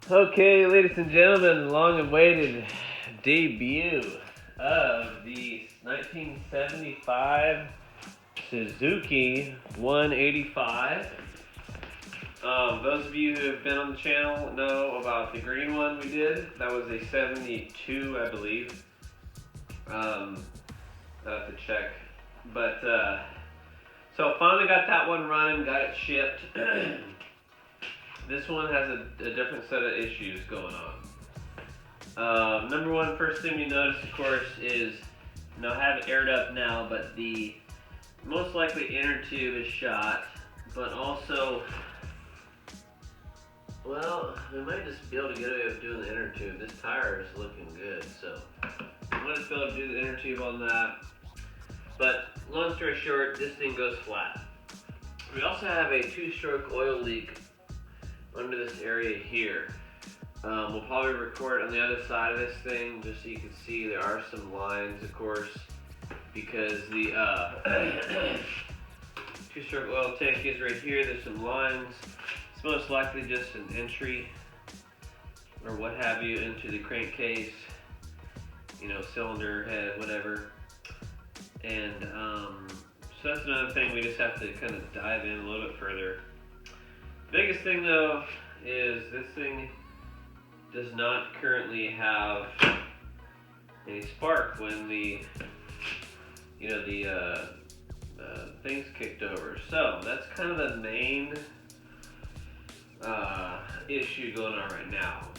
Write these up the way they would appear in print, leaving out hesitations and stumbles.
Okay, ladies and gentlemen, long-awaited debut of the 1975 Suzuki 185. Those of you who have been on the channel know about the green one we did. That was a 72, I believe. I have to check. But, so finally got that one running, got it shipped. This one has a different set of issues going on. Number one, first thing you notice, of course, is, I have it aired up now, but the most likely inner tube is shot, but also, well, we might just be able to get away with doing the inner tube. This tire is looking good, so I might just be able to do the inner tube on that. But long story short, this thing goes flat. We also have a two-stroke oil leak under this area here. We'll probably record on the other side of this thing just so you can see there are some lines, of course, because the two-stroke oil tank is right here. There's some lines. It's most likely just an entry or what have you into the crankcase, cylinder head, whatever. And so that's another thing we just have to kind of dive in a little bit further. Biggest thing though is this thing does not currently have any spark when the thing's kicked over. So that's kind of the main issue going on right now.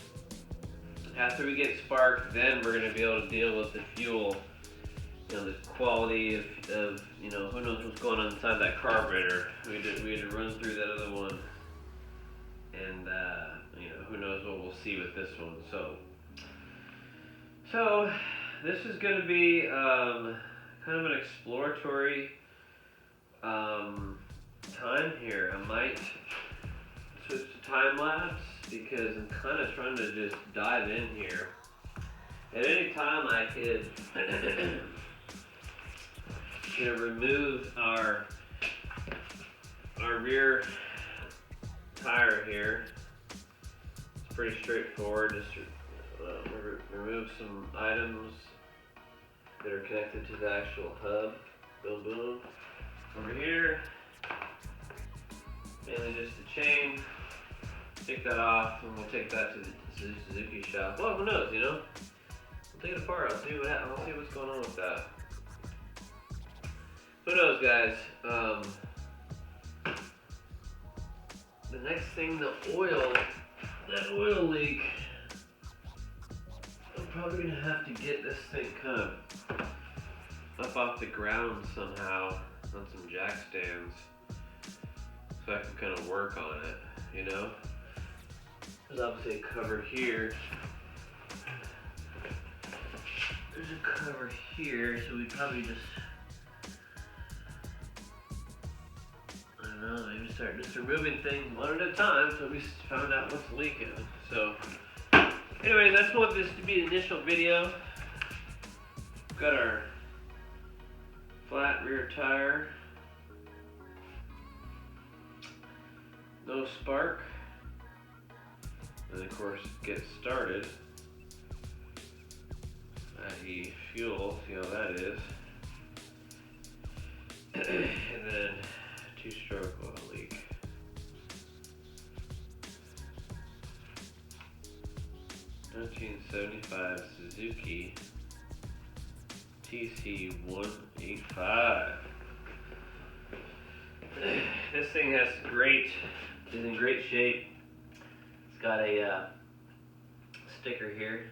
After we get spark, then we're going to be able to deal with the fuel, the quality of who knows what's going on inside that carburetor. We had to run through that other one. And who knows what we'll see with this one. So this is going to be kind of an exploratory time here. I might switch to time lapse because I'm kind of trying to just dive in here. At any time I could remove our rear tire here. It's pretty straightforward. Just remove some items that are connected to the actual hub. Boom, boom. Over here, mainly just the chain. Take that off, and we'll take that to the Suzuki shop. Well, who knows? We'll take it apart. I'll see what's going on with that. Who knows, guys? The next thing, that oil leak, I'm probably gonna have to get this thing kind of up off the ground somehow on some jack stands so I can kind of work on it, There's obviously a cover here. There's a cover here, so we probably just, maybe start just removing things one at a time until we found out what's leaking. So, anyway, that's what this to be the initial video. We've got our flat rear tire. No spark. And of course, get started. i.e. fuel, see how that is. And then two-stroke oil leak. (1975) Suzuki TC185. This thing is in great shape. It's got a sticker here,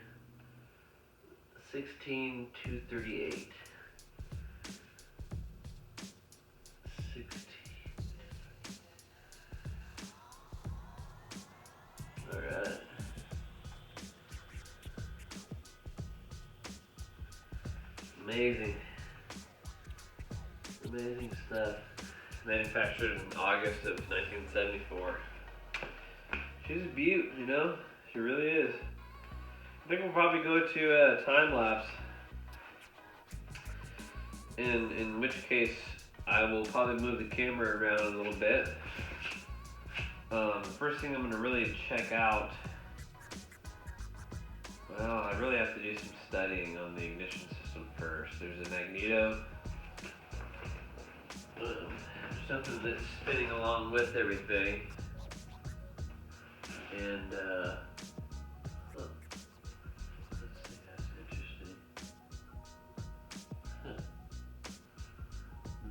16238. Alright. Amazing stuff. Manufactured in August of 1974. She's a beaut, she really is. I think we'll probably go to a time lapse, in which case I will probably move the camera around a little bit. The first thing I'm going to really check out Well, I really have to do some studying on the ignition system first. There's a magneto, something that's spinning along with everything, and let's see, that's interesting. Huh.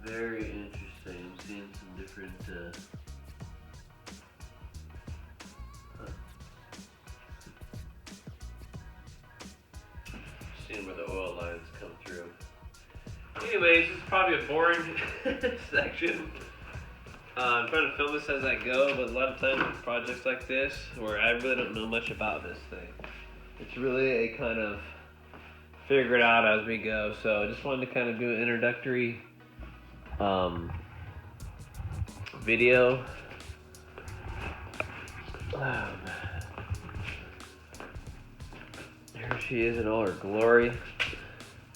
Very interesting. I'm seeing some different. Seeing where the oil lines come through. Anyways, this is probably a boring section. I'm trying to film this as I go, but a lot of times with projects like this, where I really don't know much about this thing, it's really a kind of figure it out as we go. So I just wanted to kind of do an introductory video. Here she is in all her glory.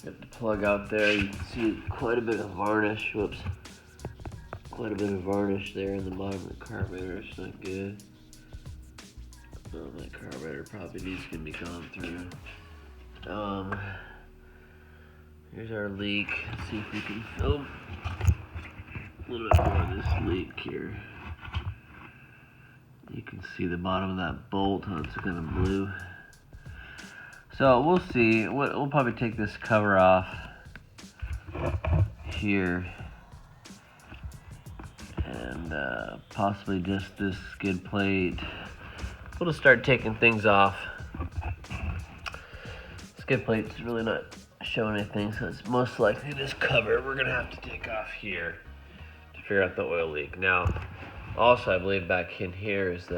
Got the plug out there. You can see quite a bit of varnish. Whoops. Quite a bit of varnish there in the bottom of the carburetor. It's not good. Oh, that carburetor probably needs to be gone through. Here's our leak. Let's see if we can film a little bit more of this leak here. You can see the bottom of that bolt, how it's kind of blue. So we'll see. We'll probably take this cover off here, and possibly just this skid plate. We'll just start taking things off. Skid plate's really not showing anything, so it's most likely this cover we're gonna have to take off here to figure out the oil leak. Now, also I believe back in here is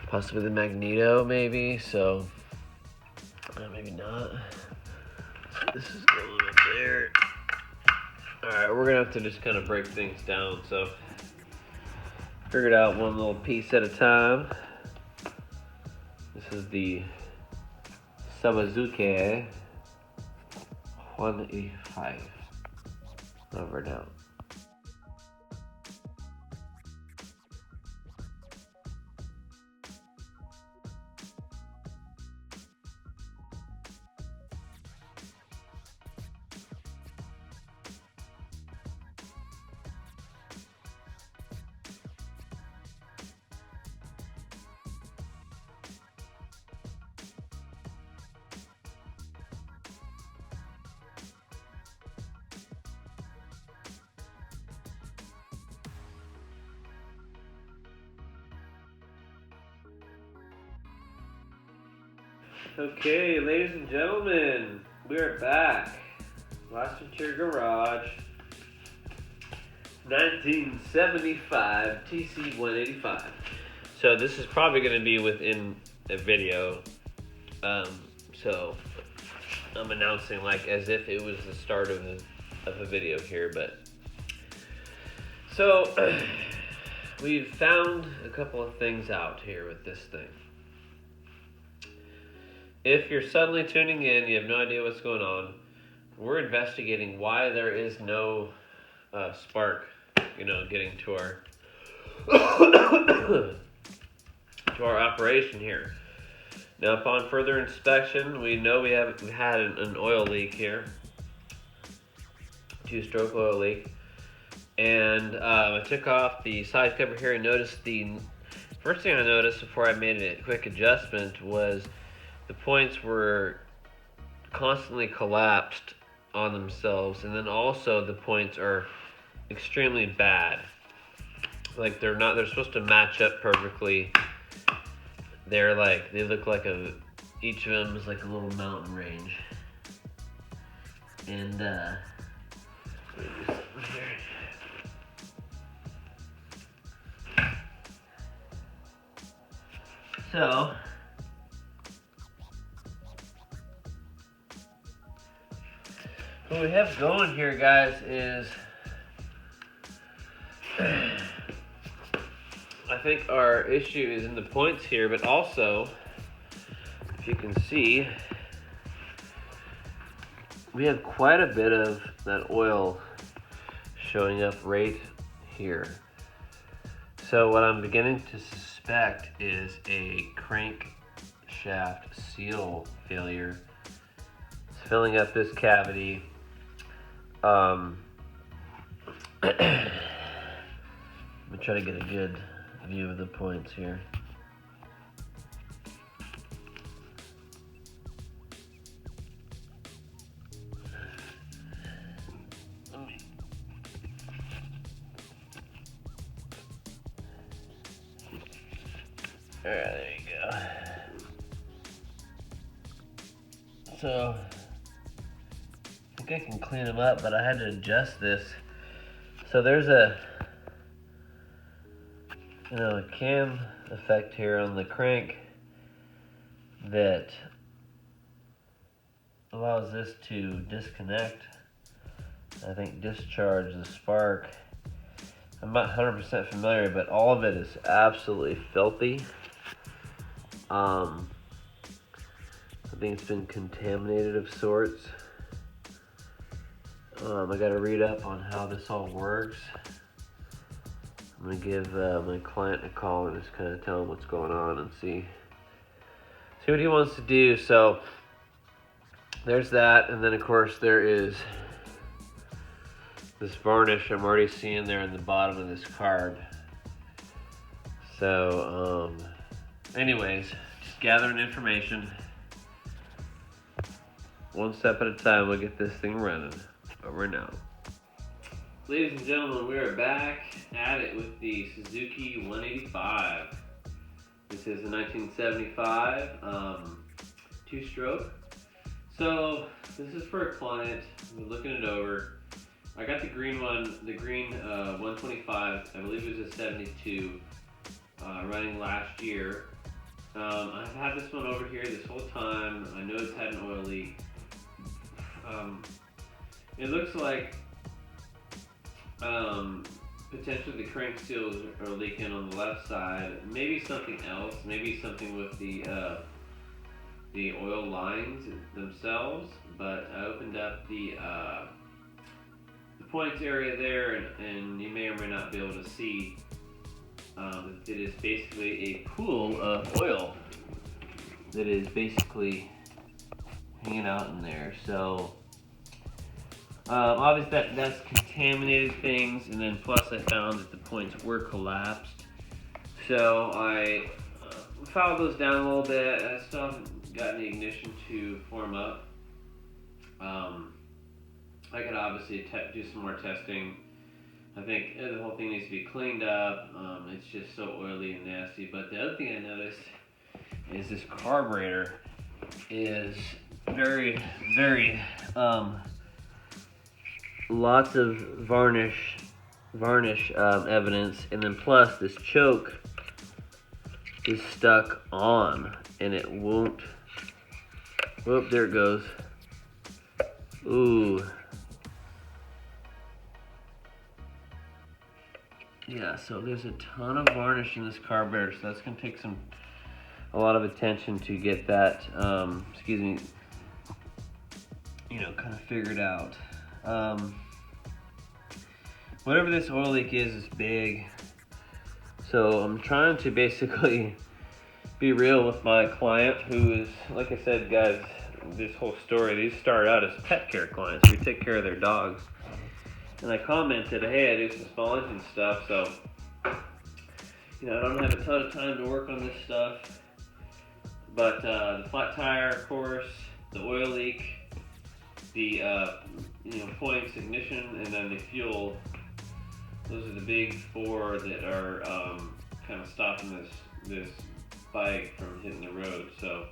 possibly the magneto, maybe. So. Maybe not. This is going up there. Alright, we're gonna have to just kind of break things down. So, figured out one little piece at a time. This is the Suzuki 185. Over now. Okay, ladies and gentlemen, we are back. Last Interior Garage, 1975 TC185. So this is probably going to be within a video. So I'm announcing like as if it was the start of a video here, but so we've found a couple of things out here with this thing. If you're suddenly tuning in, you have no idea what's going on, we're investigating why there is no spark, getting to our operation here. Now, upon further inspection, we know we had an oil leak here, 2-stroke oil leak, and I took off the side cover here and noticed the first thing I noticed before I made a quick adjustment was the points were constantly collapsed on themselves, and then also the points are extremely bad. Like they're supposed to match up perfectly. They look like each of them is like a little mountain range. And let me do something here. So what we have going here, guys, is I think our issue is in the points here, but also, if you can see, we have quite a bit of that oil showing up right here. So what I'm beginning to suspect is a crankshaft shaft seal failure. It's filling up this cavity. Let me try to get a good view of the points here. Alright, there you go. So, I think I can clean them up, but I had to adjust this. So there's a cam effect here on the crank that allows this to disconnect, I think discharge the spark. I'm not 100% familiar, but all of it is absolutely filthy. I think it's been contaminated of sorts. I gotta read up on how this all works. I'm gonna give my client a call and just kind of tell him what's going on and see what he wants to do. So there's that, and then of course there is this varnish I'm already seeing there in the bottom of this carb. So anyways, just gathering information. One step at a time, we'll get this thing running. Over and out. Ladies and gentlemen, we are back at it with the Suzuki 185. This is a 1975 two-stroke. So this is for a client. We're looking it over. I got the green one, the green 125. I believe it was a 72 running last year. I've had this one over here this whole time. I know it's had an oil leak. It looks like potentially the crank seals are leaking on the left side. Maybe something else. Maybe something with the oil lines themselves. But I opened up the points area there, and you may or may not be able to see that it is basically a pool of oil that is basically hanging out in there. So obviously that's contaminated things, and then plus I found that the points were collapsed. So I filed those down a little bit. I still haven't gotten the ignition to form up. I could obviously do some more testing. I think the whole thing needs to be cleaned up. It's just so oily and nasty. But the other thing I noticed is this carburetor is very, very lots of varnish evidence, and then plus this choke is stuck on, and it won't. Whoop! There it goes. Ooh. Yeah, so there's a ton of varnish in this carburetor, so that's gonna take a lot of attention to get that, kind of figured out. Whatever this oil leak is big. So I'm trying to basically be real with my client, who is, like I said, guys, this whole story, these started out as pet care clients. We take care of their dogs. And I commented, hey, I do some small engine stuff, so I don't have a ton of time to work on this stuff. But the flat tire, of course, the oil leak, the points, ignition, and then the fuel. Those are the big four that are kind of stopping this bike from hitting the road. So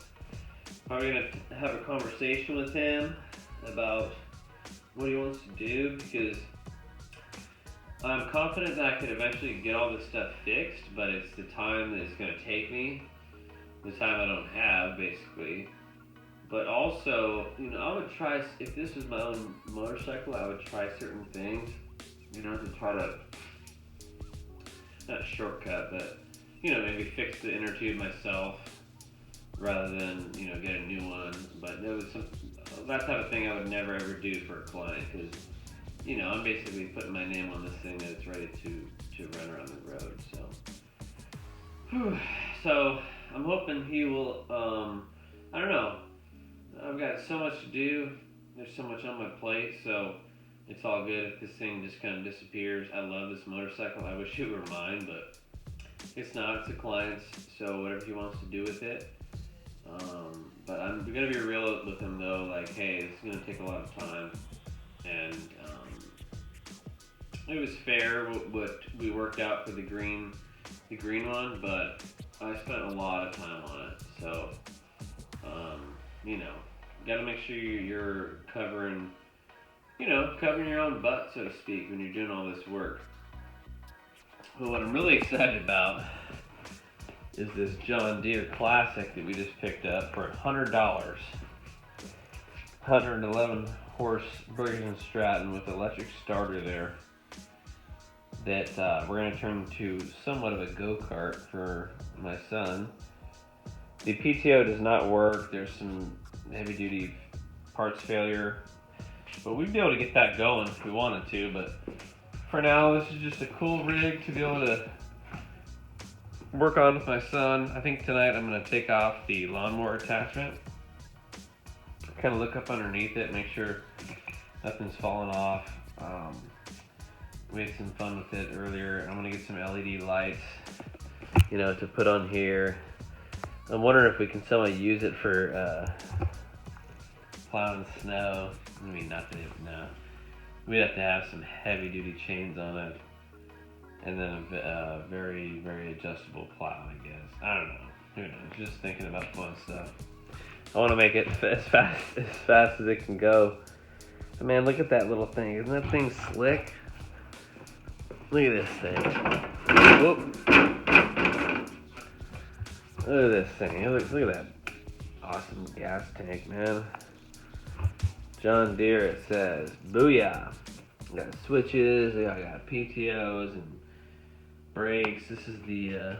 probably gonna have a conversation with him about what he wants to do, because I'm confident that I could eventually get all this stuff fixed, but it's the time that it's going to take me, the time I don't have, basically. But also, I would try, if this was my own motorcycle, I would try certain things, to try to, not shortcut, but, maybe fix the inner tube myself rather than, get a new one. But there was that type of thing I would never ever do for a client, because I'm basically putting my name on this thing that it's ready to run around the road. So I'm hoping he will, I don't know. I've got so much to do. There's so much on my plate, so it's all good if this thing just kind of disappears. I love this motorcycle. I wish it were mine, but it's not. It's a client's, so whatever he wants to do with it. But I'm gonna be real with him though. Like, hey, it's gonna take a lot of time, and it was fair what we worked out for the green one, but I spent a lot of time on it. So, you know, got to make sure you're covering your own butt, so to speak, when you're doing all this work. But what I'm really excited about is this John Deere Classic that we just picked up for $100. 111 horse Bergen Stratton with electric starter there. That we're going to turn into somewhat of a go-kart for my son. The PTO does not work. There's some heavy-duty parts failure, but we'd be able to get that going if we wanted to. But for now, this is just a cool rig to be able to work on with my son. I think tonight I'm going to take off the lawnmower attachment, kind of look up underneath it, make sure nothing's falling off. We had some fun with it earlier. I'm gonna get some LED lights, to put on here. I'm wondering if we can somehow use it for plowing snow. I mean, not that no. We'd have to have some heavy-duty chains on it, and then a very, very adjustable plow, I guess. I don't know. Who knows? Just thinking about fun stuff. I want to make it as fast as it can go. But man, look at that little thing. Isn't that thing slick? Look at this thing. Whoop. Look at this thing. Look at that awesome gas tank, man. John Deere, it says. Booyah. Got switches. I got PTOs and brakes. This is the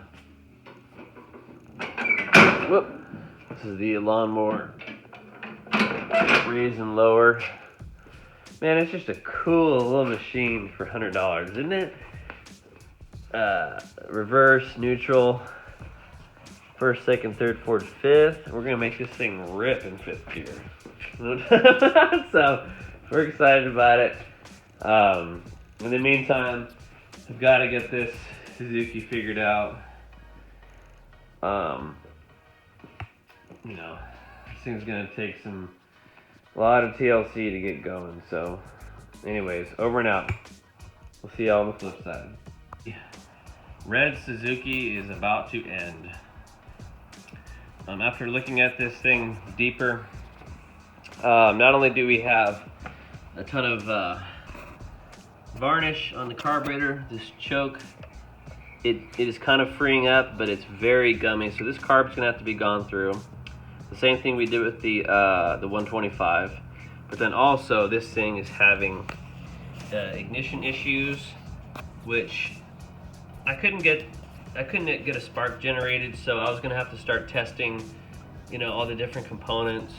This is the lawnmower raise and lower. Man, it's just a cool little machine for $100, isn't it? Reverse, neutral, first, second, third, fourth, fifth. We're gonna make this thing rip in fifth gear. So we're excited about it. In the meantime, I've got to get this Suzuki figured out. This thing's gonna take a lot of TLC to get going. So anyways, over and out. We'll see y'all on the flip side. Red Suzuki is about to end. After looking at this thing deeper, not only do we have a ton of varnish on the carburetor, this choke, it is kind of freeing up, but it's very gummy, so this carb's gonna have to be gone through. The same thing we did with the 125, but then also this thing is having ignition issues, which I couldn't get a spark generated, so I was gonna have to start testing, all the different components,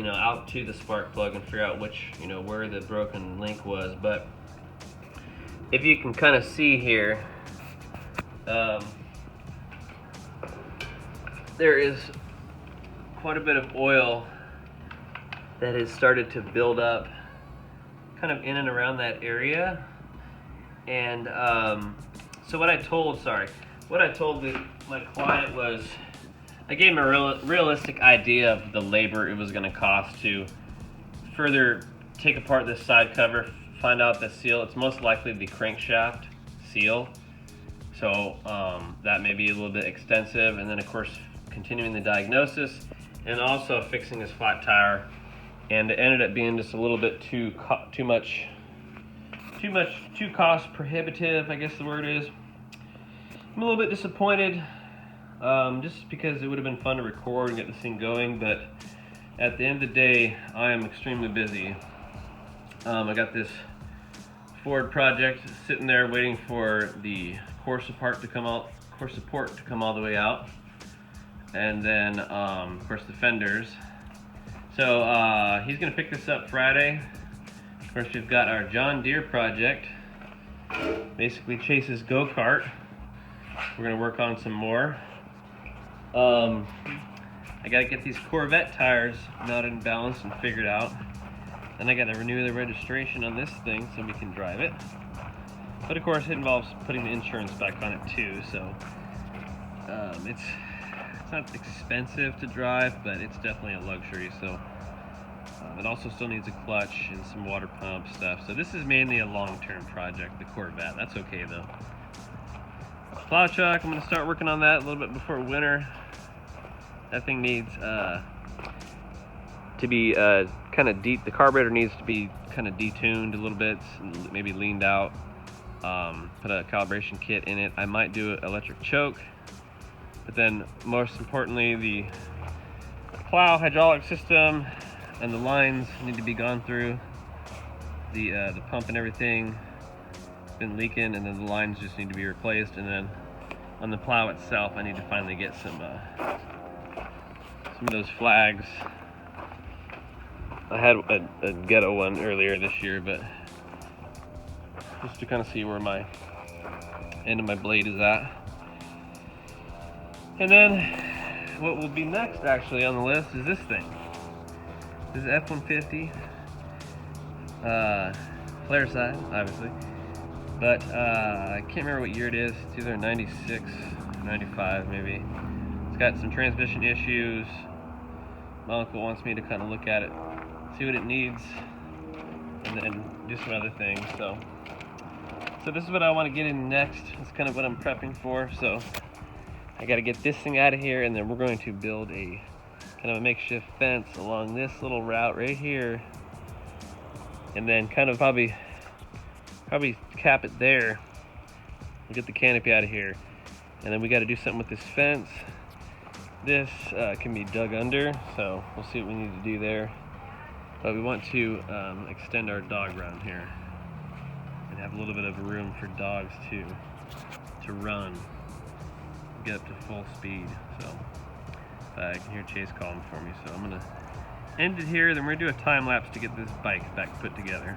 out to the spark plug and figure out which, where the broken link was. But if you can kind of see here, there is quite a bit of oil that has started to build up kind of in and around that area. And so what I told my client was, I gave him a realistic idea of the labor it was going to cost to further take apart this side cover, find out the seal. It's most likely the crankshaft seal, so that may be a little bit extensive. And then of course continuing the diagnosis and also fixing this flat tire. And it ended up being just a little bit too cost prohibitive, I guess the word is. I'm a little bit disappointed, just because it would have been fun to record and get this thing going, but at the end of the day, I am extremely busy. I got this Ford project sitting there waiting for the core support to come all the way out, and then of course the fenders. So he's gonna pick this up Friday. Of course, we've got our John Deere project, basically Chase's go-kart. We're gonna work on some more. I gotta get these Corvette tires mounted and balanced and figured out. Then I gotta renew the registration on this thing so we can drive it. But of course it involves putting the insurance back on it too, so it's not expensive to drive, but it's definitely a luxury. So it also still needs a clutch and some water pump stuff. So this is mainly a long-term project, the Corvette. That's okay though. Plow truck, I'm gonna start working on that a little bit before winter. That thing needs to be kind of deep. The carburetor needs to be kind of detuned a little bit, maybe leaned out. Put a calibration kit in it. I might do an electric choke, but then most importantly, the plow hydraulic system and the lines need to be gone through. The pump and everything has been leaking, and then the lines just need to be replaced. And then on the plow itself, I need to finally get some of those flags. I had a ghetto one earlier this year, but just to kind of see where my end of my blade is at. And then what will be next actually on the list is this thing. This is F-150 flare side, obviously, but I can't remember what year it is. It's either 96, 95 maybe. It's got some transmission issues. My uncle wants me to kind of look at it, see what it needs, and then do some other things. So this is what I want to get in next. It's kind of what I'm prepping for. So I got to get this thing out of here, and then we're going to build a kind of a makeshift fence along this little route right here, and then kind of probably cap it there. We'll get the canopy out of here, and then we got to do something with this fence. This can be dug under, so we'll see what we need to do there. But we want to extend our dog run here and have a little bit of room for dogs to run, get up to full speed. So I can hear Chase calling for me, so I'm gonna end it here. Then we're gonna do a time lapse to get this bike back put together.